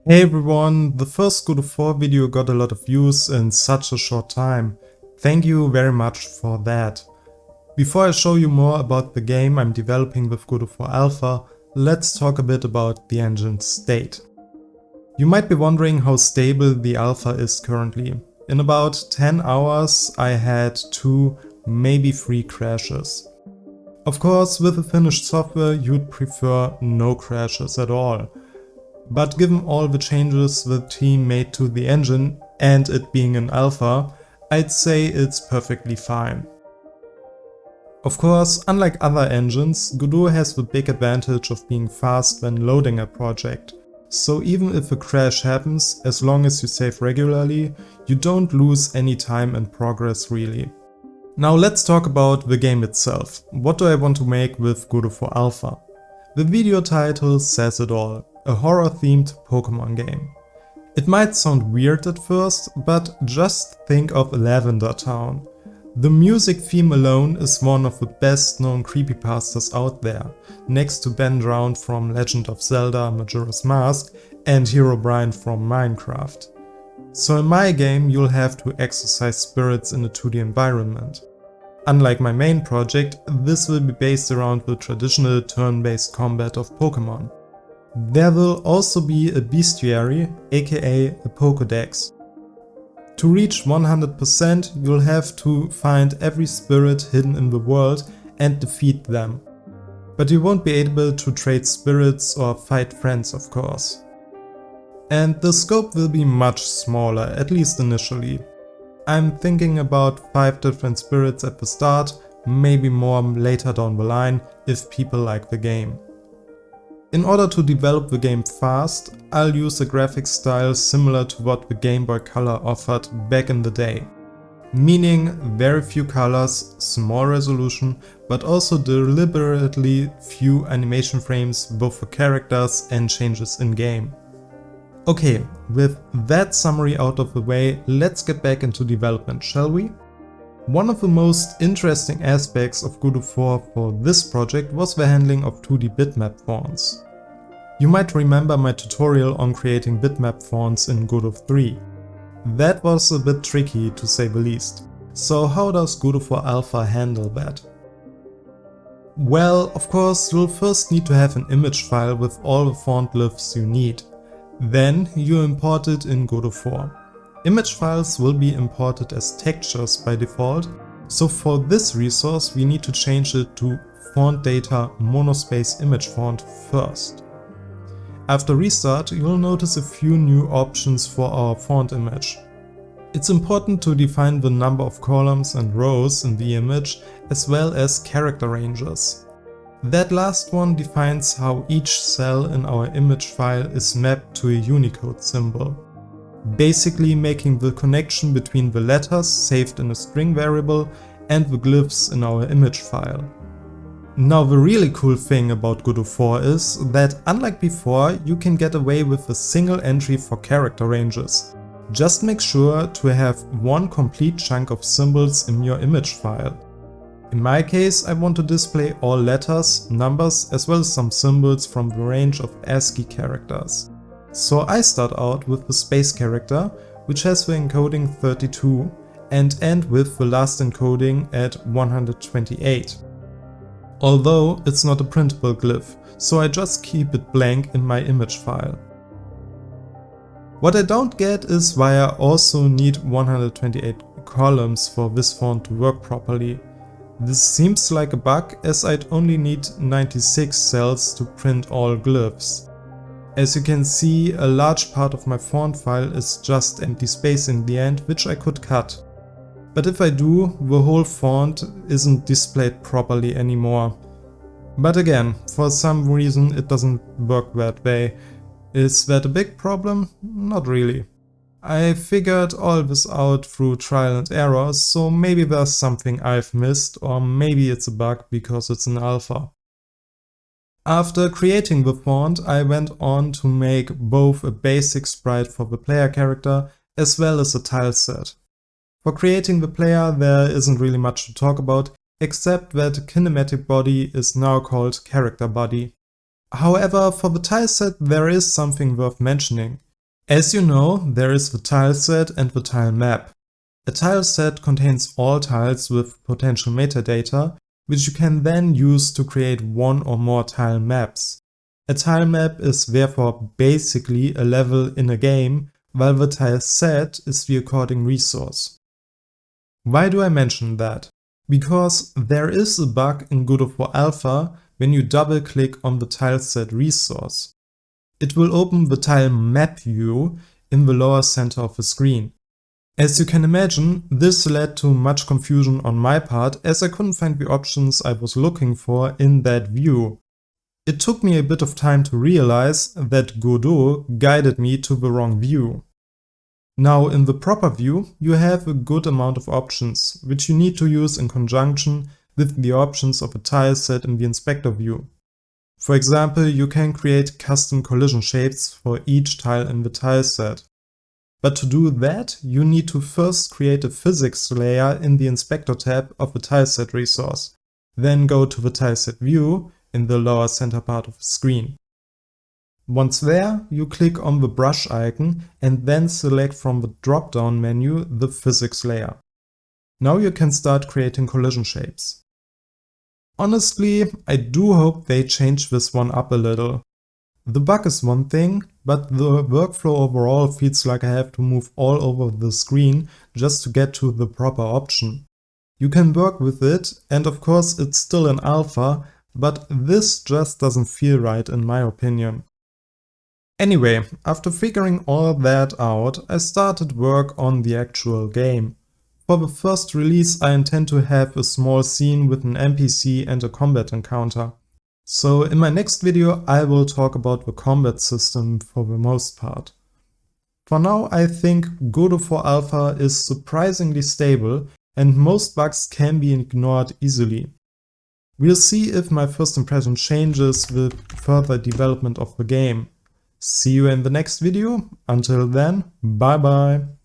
Hey everyone, the first Godot 4 video got a lot of views in such a short time. Thank you very much for that. Before I show you more about the game I'm developing with Godot 4 Alpha, let's talk a bit about the engine's state. You might be wondering how stable the alpha is currently. In about 10 hours I had 2, maybe 3 crashes. Of course, with the finished software you'd prefer no crashes at all. But given all the changes the team made to the engine and it being an alpha, I'd say it's perfectly fine. Of course, unlike other engines, Godot has the big advantage of being fast when loading a project. So even if a crash happens, as long as you save regularly, you don't lose any time and progress really. Now let's talk about the game itself. What do I want to make with Godot 4 Alpha? The video title says it all. A horror-themed Pokémon game. It might sound weird at first, but just think of Lavender Town. The music theme alone is one of the best known creepypastas out there, next to Ben Drowned from Legend of Zelda Majora's Mask and Herobrine from Minecraft. So in my game you'll have to exorcise spirits in a 2D environment. Unlike my main project, this will be based around the traditional turn-based combat of Pokémon. There will also be a bestiary, aka a Pokédex. To reach 100% you'll have to find every spirit hidden in the world and defeat them. But you won't be able to trade spirits or fight friends, of course. And the scope will be much smaller, at least initially. I'm thinking about 5 different spirits at the start, maybe more later down the line if people like the game. In order to develop the game fast, I'll use a graphics style similar to what the Game Boy Color offered back in the day. Meaning very few colors, small resolution, but also deliberately few animation frames both for characters and changes in game. Okay, with that summary out of the way, let's get back into development, shall we? One of the most interesting aspects of Godot 4 for this project was the handling of 2D bitmap fonts. You might remember my tutorial on creating bitmap fonts in Godot 3. That was a bit tricky to say the least. So how does Godot 4 Alpha handle that? Well, of course you'll first need to have an image file with all the font glyphs you need. Then you import it in Godot 4. Image files will be imported as textures by default, so for this resource we need to change it to font data monospace image font first. After restart you'll notice a few new options for our font image. It's important to define the number of columns and rows in the image as well as character ranges. That last one defines how each cell in our image file is mapped to a Unicode symbol. Basically making the connection between the letters saved in a string variable and the glyphs in our image file. Now the really cool thing about Godot 4 is that unlike before you can get away with a single entry for character ranges. Just make sure to have one complete chunk of symbols in your image file. In my case I want to display all letters, numbers as well as some symbols from the range of ASCII characters. So I start out with the space character, which has the encoding 32, and end with the last encoding at 128. Although it's not a printable glyph, so I just keep it blank in my image file. What I don't get is why I also need 128 columns for this font to work properly. This seems like a bug, as I'd only need 96 cells to print all glyphs. As you can see, a large part of my font file is just empty space in the end, which I could cut. But if I do, the whole font isn't displayed properly anymore. But again, for some reason it doesn't work that way. Is that a big problem? Not really. I figured all this out through trial and error, so maybe there's something I've missed, or maybe it's a bug because it's an alpha. After creating the font, I went on to make both a basic sprite for the player character as well as a tileset. For creating the player there isn't really much to talk about, except that kinematic body is now called character body. However, for the tileset there is something worth mentioning. As you know, there is the tileset and the tile map. A tileset contains all tiles with potential metadata, which you can then use to create one or more tile maps. A tile map is therefore basically a level in a game, while the tileset is the according resource. Why do I mention that? Because there is a bug in Godot for Alpha when you double click on the tileset resource. It will open the tile map view in the lower center of the screen. As you can imagine, this led to much confusion on my part as I couldn't find the options I was looking for in that view. It took me a bit of time to realize that Godot guided me to the wrong view. Now in the proper view, you have a good amount of options, which you need to use in conjunction with the options of a tileset in the inspector view. For example, you can create custom collision shapes for each tile in the tileset. But to do that, you need to first create a physics layer in the inspector tab of the tileset resource, then go to the tileset view in the lower center part of the screen. Once there, you click on the brush icon and then select from the drop-down menu the physics layer. Now you can start creating collision shapes. Honestly, I do hope they change this one up a little. The bug is one thing, but the workflow overall feels like I have to move all over the screen just to get to the proper option. You can work with it, and of course it's still in alpha, but this just doesn't feel right in my opinion. Anyway, after figuring all that out, I started work on the actual game. For the first release I intend to have a small scene with an NPC and a combat encounter. So in my next video I will talk about the combat system for the most part. For now I think Godot for Alpha is surprisingly stable and most bugs can be ignored easily. We'll see if my first impression changes with further development of the game. See you in the next video. Until then, bye bye.